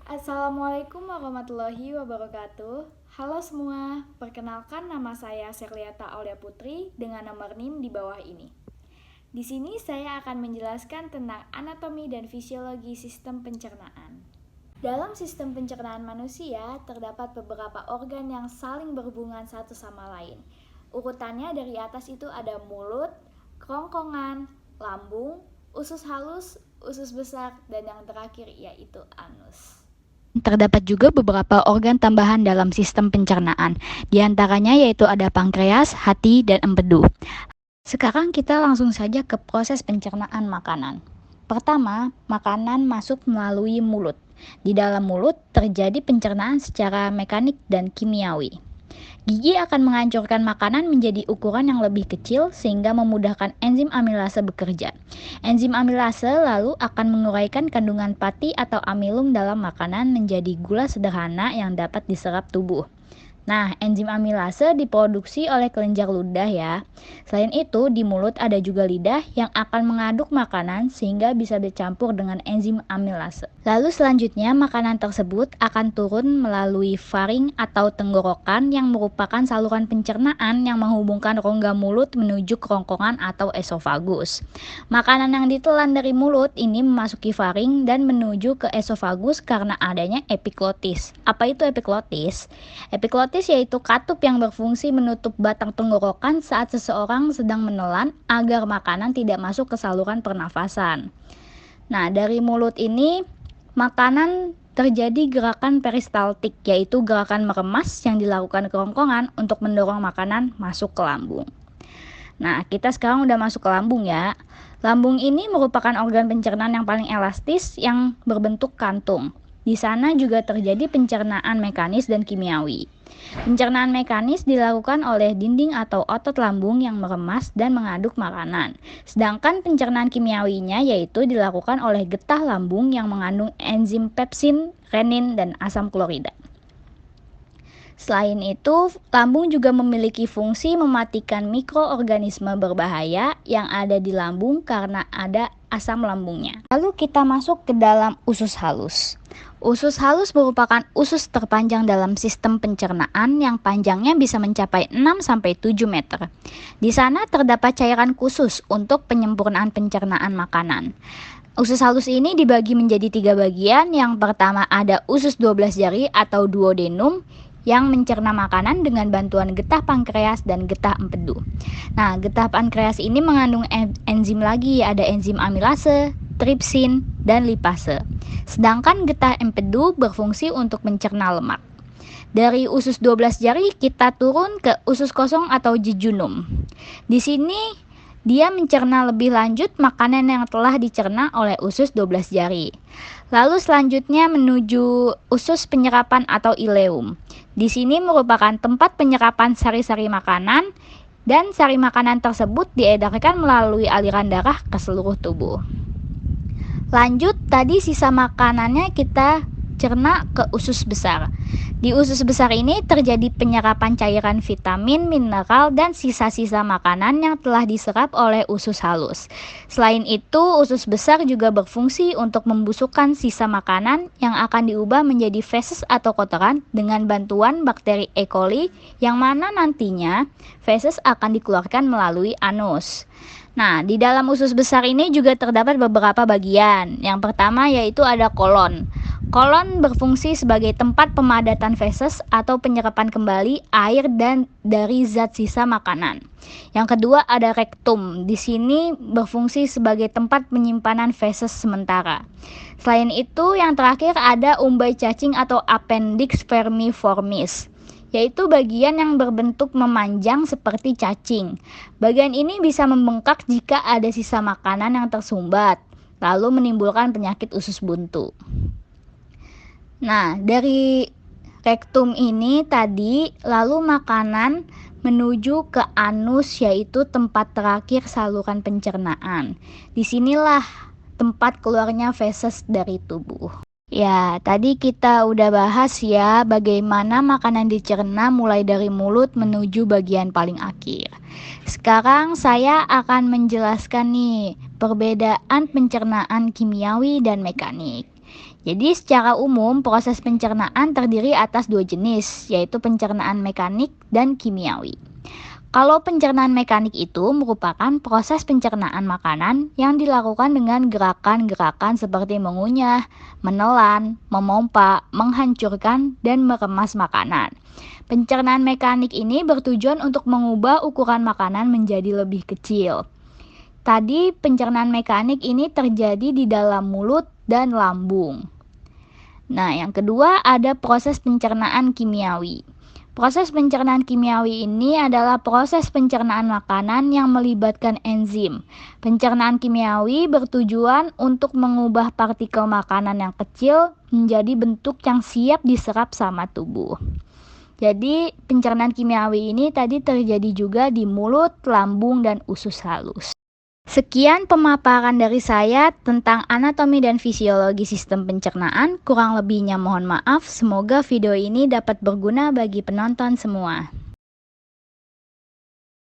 Assalamualaikum warahmatullahi wabarakatuh. Halo semua, perkenalkan nama saya Serliata Aulia Putri dengan nomor NIM di bawah ini. Di sini saya akan menjelaskan tentang anatomi dan fisiologi sistem pencernaan. Dalam sistem pencernaan manusia, terdapat beberapa organ yang saling berhubungan satu sama lain. Urutannya dari atas itu ada mulut, kerongkongan, lambung, usus halus, usus besar, dan yang terakhir yaitu anus. Terdapat juga beberapa organ tambahan dalam sistem pencernaan. Di antaranya yaitu ada pankreas, hati, dan empedu. Sekarang kita langsung saja ke proses pencernaan makanan. Pertama, makanan masuk melalui mulut. Di dalam mulut terjadi pencernaan secara mekanik dan kimiawi. Gigi akan menghancurkan makanan menjadi ukuran yang lebih kecil sehingga memudahkan enzim amilase bekerja. Enzim amilase lalu akan menguraikan kandungan pati atau amilum dalam makanan menjadi gula sederhana yang dapat diserap tubuh. Nah, enzim amilase diproduksi oleh kelenjar ludah ya. Selain itu, di mulut ada juga lidah yang akan mengaduk makanan sehingga bisa bercampur dengan enzim amilase. Lalu selanjutnya, makanan tersebut akan turun melalui faring atau tenggorokan yang merupakan saluran pencernaan yang menghubungkan rongga mulut menuju kerongkongan atau esofagus. Makanan yang ditelan dari mulut ini memasuki faring dan menuju ke esofagus karena adanya epiglotis. Apa itu epiglotis? Epiglotis yaitu katup yang berfungsi menutup batang tenggorokan saat seseorang sedang menelan agar makanan tidak masuk ke saluran pernafasan. Nah, dari mulut ini makanan terjadi gerakan peristaltik, yaitu gerakan meremas yang dilakukan kerongkongan untuk mendorong makanan masuk ke lambung. Nah, kita sekarang udah masuk ke lambung ya. Lambung ini merupakan organ pencernaan yang paling elastis yang berbentuk kantung. Di sana juga terjadi pencernaan mekanis dan kimiawi. Pencernaan mekanis dilakukan oleh dinding atau otot lambung yang meremas dan mengaduk makanan. Sedangkan pencernaan kimiawinya yaitu dilakukan oleh getah lambung yang mengandung enzim pepsin, renin, dan asam klorida. Selain itu, lambung juga memiliki fungsi mematikan mikroorganisme berbahaya yang ada di lambung karena ada asam lambungnya. Lalu kita masuk ke dalam usus halus. Usus halus merupakan usus terpanjang dalam sistem pencernaan yang panjangnya bisa mencapai 6-7 meter. Di sana terdapat cairan khusus untuk penyempurnaan pencernaan makanan. Usus halus ini dibagi menjadi 3 bagian. Yang pertama ada usus 12 jari atau duodenum yang mencerna makanan dengan bantuan getah pankreas dan getah empedu. Nah, getah pankreas ini mengandung enzim lagi, ada enzim amilase, tripsin, dan lipase. Sedangkan getah empedu berfungsi untuk mencerna lemak. Dari usus 12 jari kita turun ke usus kosong atau jejunum. Di sini dia mencerna lebih lanjut makanan yang telah dicerna oleh usus 12 jari. Lalu selanjutnya menuju usus penyerapan atau ileum. Di sini merupakan tempat penyerapan sari-sari makanan dan sari makanan tersebut diedarkan melalui aliran darah ke seluruh tubuh. Lanjut, tadi sisa makanannya kita cerna ke usus besar. Di usus besar ini terjadi penyerapan cairan vitamin, mineral, dan sisa-sisa makanan yang telah diserap oleh usus halus. Selain itu, usus besar juga berfungsi untuk membusukkan sisa makanan yang akan diubah menjadi feses atau kotoran dengan bantuan bakteri E. coli yang mana nantinya feses akan dikeluarkan melalui anus. Nah, di dalam usus besar ini juga terdapat beberapa bagian. Yang pertama yaitu ada kolon. Kolon berfungsi sebagai tempat pemadatan feses atau penyerapan kembali air dan dari zat sisa makanan. Yang kedua ada rektum. Di sini berfungsi sebagai tempat penyimpanan feses sementara. Selain itu, yang terakhir ada umbai cacing atau appendix vermiformis, yaitu bagian yang berbentuk memanjang seperti cacing. Bagian ini bisa membengkak jika ada sisa makanan yang tersumbat, lalu menimbulkan penyakit usus buntu. Nah, dari rektum ini tadi, lalu makanan menuju ke anus, yaitu tempat terakhir saluran pencernaan. Disinilah tempat keluarnya feses dari tubuh. Ya, tadi kita udah bahas ya bagaimana makanan dicerna mulai dari mulut menuju bagian paling akhir. Sekarang saya akan menjelaskan nih perbedaan pencernaan kimiawi dan mekanik. Jadi secara umum proses pencernaan terdiri atas dua jenis, yaitu pencernaan mekanik dan kimiawi. Kalau pencernaan mekanik itu merupakan proses pencernaan makanan yang dilakukan dengan gerakan-gerakan seperti mengunyah, menelan, memompa, menghancurkan, dan meremas makanan. Pencernaan mekanik ini bertujuan untuk mengubah ukuran makanan menjadi lebih kecil. Tadi pencernaan mekanik ini terjadi di dalam mulut dan lambung. Nah, yang kedua ada proses pencernaan kimiawi. Proses pencernaan kimiawi ini adalah proses pencernaan makanan yang melibatkan enzim. Pencernaan kimiawi bertujuan untuk mengubah partikel makanan yang kecil menjadi bentuk yang siap diserap sama tubuh. Jadi, pencernaan kimiawi ini tadi terjadi juga di mulut, lambung, dan usus halus. Sekian pemaparan dari saya tentang anatomi dan fisiologi sistem pencernaan. Kurang lebihnya mohon maaf. Semoga video ini dapat berguna bagi penonton semua.